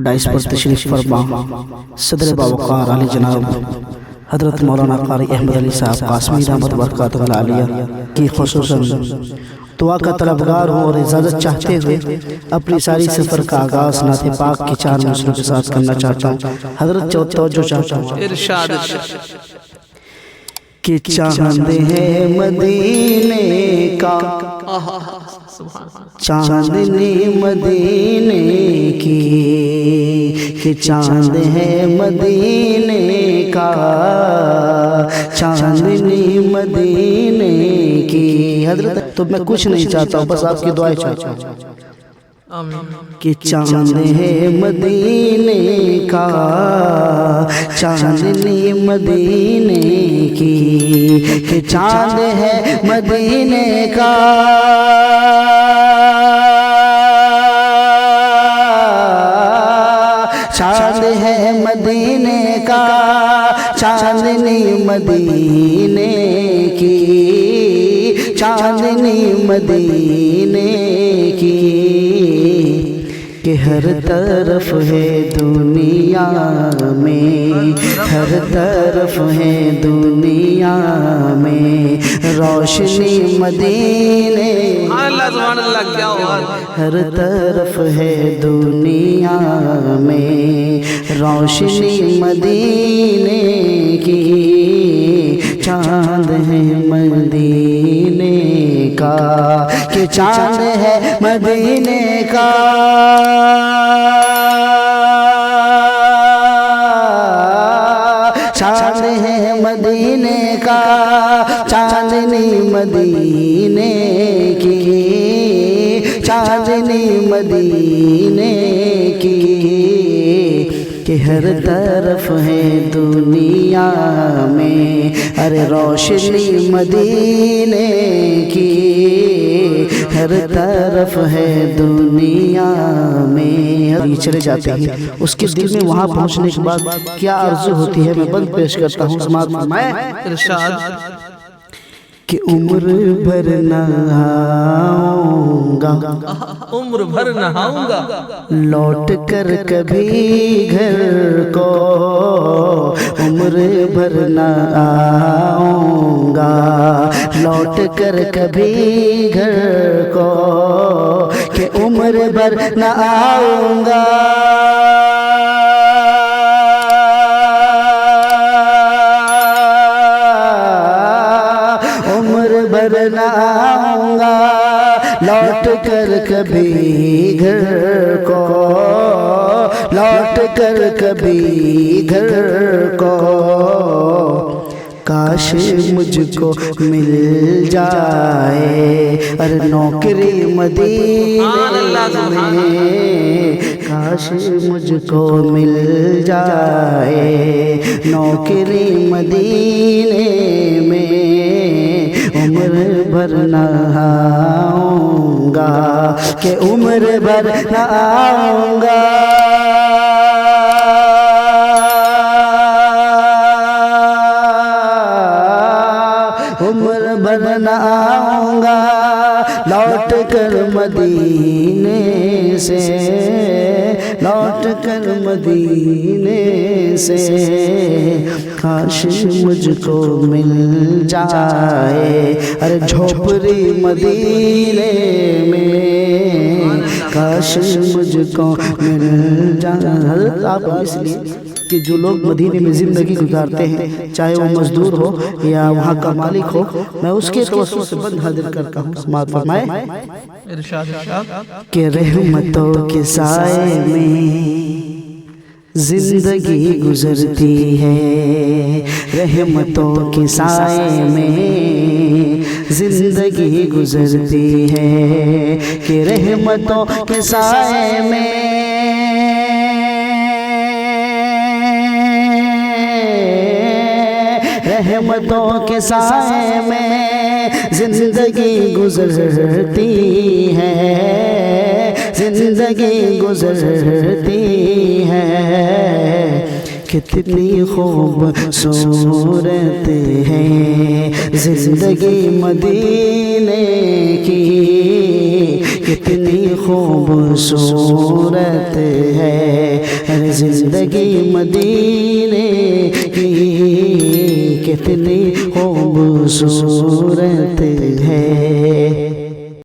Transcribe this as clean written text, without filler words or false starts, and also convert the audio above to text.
Dice پر تشریف فرما صدر باوقار علی جناب حضرت مولانا قاری احمد علی صاحب قاسمی رحمت برکاتہ العالیہ کی خصوصاً دعا کا طلبگار ہوں اور اجازت چاہتے ہوئے اپنی ساری سفر کا آغاز نعت پاک کی 4 مصروں کے ساتھ کرنا چاہتا ہوں۔ حضرت توجہ چاہتا ہوں کہ چاند ہے مدینے کا، چاندنی مدینے کی، کہ چاند ہے مدینے کا، چاندنی مدینے کی۔ حضرت تو میں کچھ نہیں چاہتا ہوں، بس آپ کی دعائیں چاہتا ہوں کہ چاند ہے مدینے کا، چاندنی مدینے کی، کہ چاند ہے مدینے کا، چاند ہے مدینے کا، چاندنی مدینے کی، چاندنی مدینے کی، کہ ہر طرف ہے دنیا میں، ہر طرف ہے دنیا میں روشنی مدینے، ہر طرف ہے دنیا میں روشنی مدینے کی، چاند ہے مدینے کا، کہ چاند ہے مدینے کا، چاند ہے مدینے کا، چاندنی مدینے کی، چاندنی مدینے کی، کہ ہر طرف ہے دنیا میں ارے روشنی مدینے کی، ہر طرف ہے دنیا میں۔ چلے جاتے ہیں، اس کے دل میں وہاں پہنچنے کے بعد کیا آرزو ہوتی ہے، میں بند پیش کرتا ہوں۔ سماعت فرمائیں ارشاد کہ عمر بھر نہاؤں گا، عمر بھر نہاؤں گا، لوٹ کر کبھی گھر کو، عمر بھر نہ آؤں گا، لوٹ کر کبھی گھر کو، کہ عمر بھر نہ آؤں گا، نہ آؤں گا، لوٹ کر کبھی گھر کو، لوٹ کر کبھی گھر کو، کاش مجھ کو مل جائے ارے نوکری مدینے میں، کاش مجھ کو مل جائے نوکری مدینے میں، عمر بھر نہاؤں گا، کہ عمر بھر نہاؤں گا، عمر بھر نہاؤں گا، لوٹ کر مدینے سے، لوٹ کر مدینے سے، کاش مجھ کو مل جائے ارے جھوپڑی مدینے میں، کاش مجھ کو مل جائے۔ حضرت آپ اس لیے کہ جو لوگ مدینے میں زندگی گزارتے ہیں، چاہے وہ مزدور ہو یا وہاں کا مالک ہو، میں اس کے توسط سے بند حاضر کرتا ہوں۔ سماعت فرمائے کہ رحمتوں کے سائے میں زندگی گزرتی ہے، رحمتوں کے سائے میں زندگی گزرتی ہے، کہ رحمتوں کے سائے میں رحمتوں کے سائے میں زندگی گزرتی ہے، زندگی گزرتی ہے، کتنی خوبصورت ہے زندگی مدینے کی، کتنی خوبصورت ہے زندگی مدینے کی کتنی خوبصورت ہے.